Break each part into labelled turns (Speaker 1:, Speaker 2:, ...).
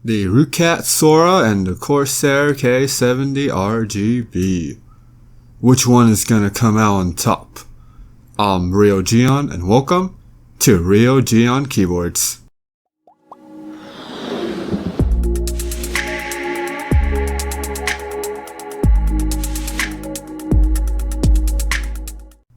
Speaker 1: The ROCCAT SUORA and the Corsair K70 RGB. Which one is gonna come out on top? I'm RioGeon and welcome to RioGeon Keyboards.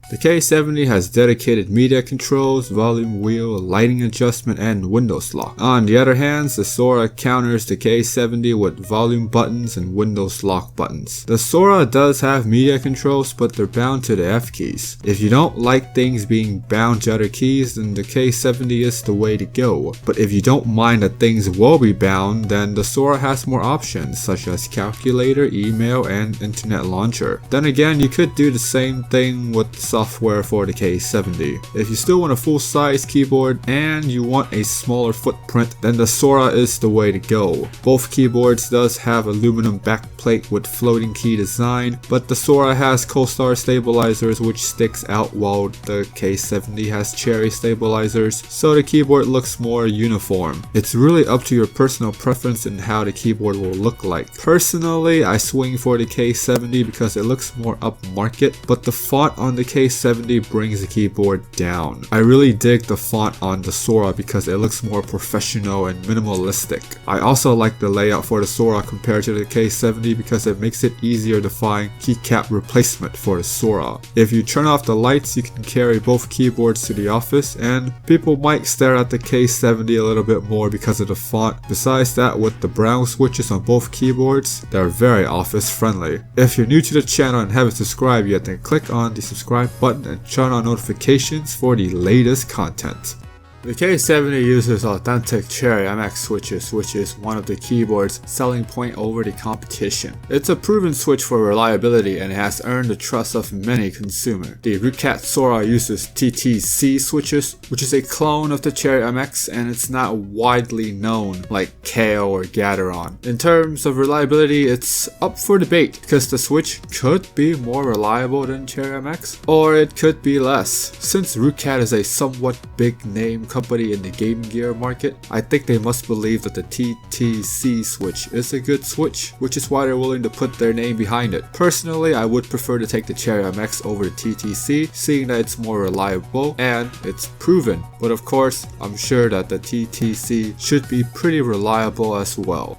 Speaker 1: The K70 has dedicated media controls, volume wheel, lighting adjustment, and Windows lock. On the other hand, the SUORA counters the K70 with volume buttons and Windows lock buttons. The SUORA does have media controls, but they're bound to the F keys. If you don't like things being bound to other keys, then the K70 is the way to go. But if you don't mind that things will be bound, then the SUORA has more options, such as calculator, email, and internet launcher. Then again, you could do the same thing with software for the K70. If you still want a full-size keyboard and you want a smaller footprint, then the SUORA is the way to go. Both keyboards does have aluminum backplate with floating key design, but the SUORA has Corsair stabilizers which sticks out while the K70 has cherry stabilizers, so the keyboard looks more uniform. It's really up to your personal preference in how the keyboard will look like. Personally, I swing for the K70 because it looks more upmarket, but the font on the K70 brings the keyboard down. I really dig the font on the SUORA because it looks more professional and minimalistic. I also like the layout for the SUORA compared to the K70 because it makes it easier to find keycap replacement for the SUORA. If you turn off the lights, you can carry both keyboards to the office, and people might stare at the K70 a little bit more because of the font. Besides that, with the brown switches on both keyboards, they're very office friendly. If you're new to the channel and haven't subscribed yet, then click on the subscribe button and turn on notifications for the latest content. The K70 uses authentic Cherry MX switches, which is one of the keyboard's selling point over the competition. It's a proven switch for reliability and has earned the trust of many consumers. The ROCCAT SUORA uses TTC switches, which is a clone of the Cherry MX, and it's not widely known like KO or Gateron. In terms of reliability, it's up for debate because the switch could be more reliable than Cherry MX, or it could be less. Since ROCCAT is a somewhat big name company in the gaming gear market, I think they must believe that the TTC switch is a good switch, which is why they're willing to put their name behind it. Personally, I would prefer to take the Cherry MX over the TTC, seeing that it's more reliable and it's proven. But of course, I'm sure that the TTC should be pretty reliable as well.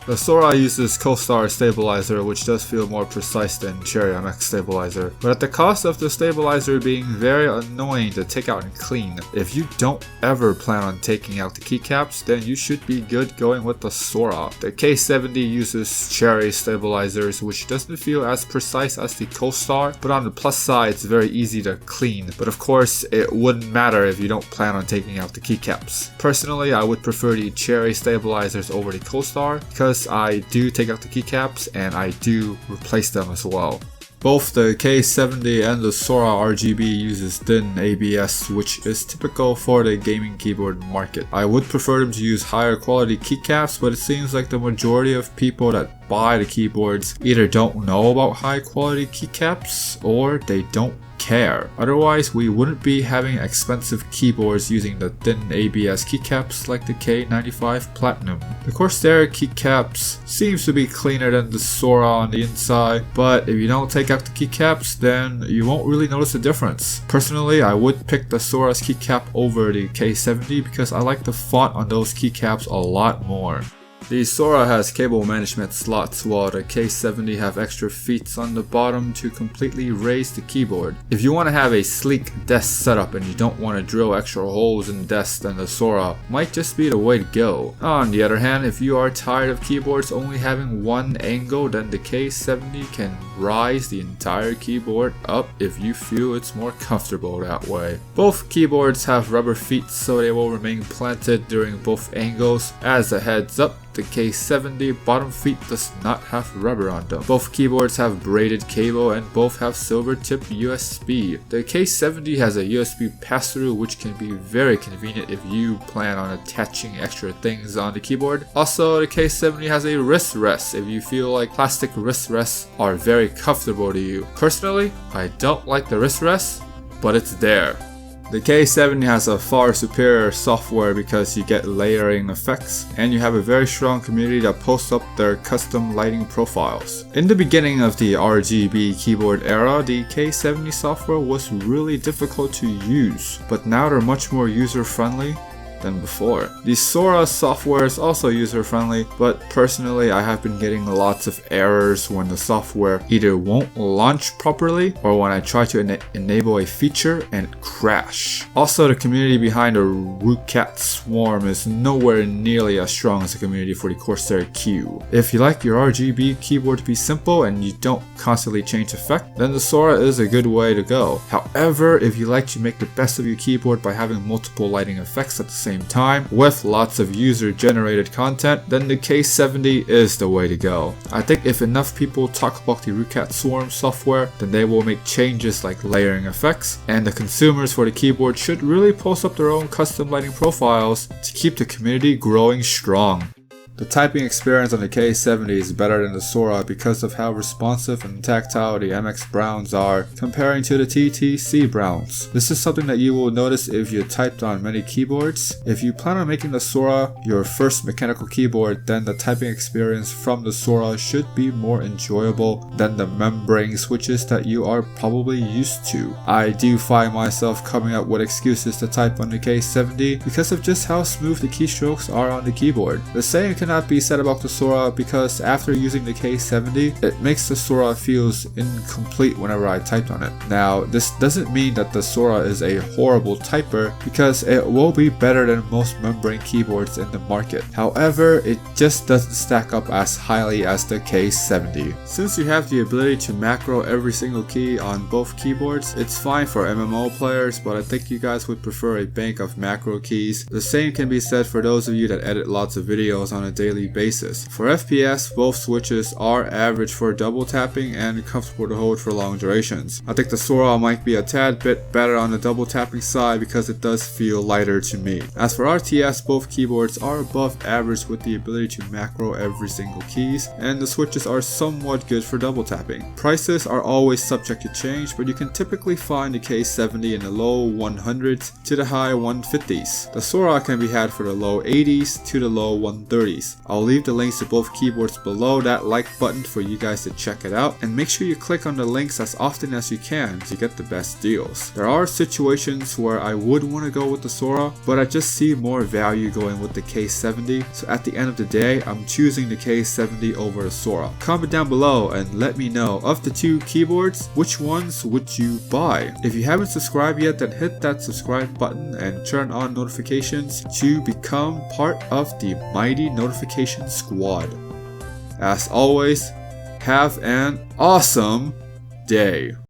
Speaker 1: The SUORA uses Corsair stabilizer, which does feel more precise than Cherry MX stabilizer, but at the cost of the stabilizer being very annoying to take out and clean. If you don't ever plan on taking out the keycaps, then you should be good going with the SUORA. The K70 uses Cherry stabilizers, which doesn't feel as precise as the Corsair, but on the plus side, it's very easy to clean. But of course, it wouldn't matter if you don't plan on taking out the keycaps. Personally, I would prefer the Cherry stabilizers over the Corsair because I do take out the keycaps and I do replace them as well. Both the K70 and the SUORA RGB uses thin ABS, which is typical for the gaming keyboard market. I would prefer them to use higher quality keycaps, but it seems like the majority of people that buy the keyboards either don't know about high quality keycaps or they don't care. Otherwise, we wouldn't be having expensive keyboards using the thin ABS keycaps like the K95 Platinum. The Corsair keycaps seems to be cleaner than the SUORA on the inside, but if you don't take out the keycaps, then you won't really notice a difference. Personally, I would pick the SUORA's keycap over the K70 because I like the font on those keycaps a lot more. The SUORA has cable management slots, while the K70 have extra feet on the bottom to completely raise the keyboard. If you want to have a sleek desk setup and you don't want to drill extra holes in the desk, then the SUORA might just be the way to go. On the other hand, if you are tired of keyboards only having one angle, then the K70 can rise the entire keyboard up if you feel it's more comfortable that way. Both keyboards have rubber feet, so they will remain planted during both angles. As a heads up, the K70 bottom feet does not have rubber on them. Both keyboards have braided cable and both have silver tip USB. The K70 has a USB pass-through, which can be very convenient if you plan on attaching extra things on the keyboard. Also, the K70 has a wrist rest if you feel like plastic wrist rests are very comfortable to you. Personally, I don't like the wrist rest, but it's there. The K70 has a far superior software because you get layering effects, and you have a very strong community that posts up their custom lighting profiles. In the beginning of the RGB keyboard era, the K70 software was really difficult to use, but now they're much more user-friendly than before. The SUORA software is also user-friendly, but personally I have been getting lots of errors when the software either won't launch properly or when I try to enable a feature and it crash. Also, the community behind the ROCCAT Swarm is nowhere nearly as strong as the community for the Corsair Q. If you like your RGB keyboard to be simple and you don't constantly change effect, then the SUORA is a good way to go. However, if you like to make the best of your keyboard by having multiple lighting effects at the same time with lots of user generated content, then the K70 is the way to go. I think if enough people talk about the ROCCAT Swarm software, then they will make changes like layering effects, and the consumers for the keyboard should really post up their own custom lighting profiles to keep the community growing strong. The typing experience on the K70 is better than the SUORA because of how responsive and tactile the MX Browns are comparing to the TTC Browns. This is something that you will notice if you typed on many keyboards. If you plan on making the SUORA your first mechanical keyboard, then the typing experience from the SUORA should be more enjoyable than the membrane switches that you are probably used to. I do find myself coming up with excuses to type on the K70 because of just how smooth the keystrokes are on the keyboard. The same cannot be said about the SUORA because after using the K70, it makes the SUORA feels incomplete whenever I typed on it. Now, this doesn't mean that the SUORA is a horrible typer because it will be better than most membrane keyboards in the market. However, it just doesn't stack up as highly as the K70. Since you have the ability to macro every single key on both keyboards, it's fine for MMO players, but I think you guys would prefer a bank of macro keys. The same can be said for those of you that edit lots of videos on a daily basis. For FPS, both switches are average for double tapping and comfortable to hold for long durations. I think the SUORA might be a tad bit better on the double tapping side because it does feel lighter to me. As for RTS, both keyboards are above average with the ability to macro every single keys, and the switches are somewhat good for double tapping. Prices are always subject to change, but you can typically find the K70 in the low 100s to the high 150s. The SUORA can be had for the low 80s to the low 130s. I'll leave the links to both keyboards below that like button for you guys to check it out, and make sure you click on the links as often as you can to get the best deals. There are situations where I would want to go with the SUORA, but I just see more value going with the K70, so at the end of the day, I'm choosing the K70 over the SUORA. Comment down below and let me know, of the two keyboards, which ones would you buy? If you haven't subscribed yet, then hit that subscribe button and turn on notifications to become part of the mighty notification squad. As always, have an awesome day.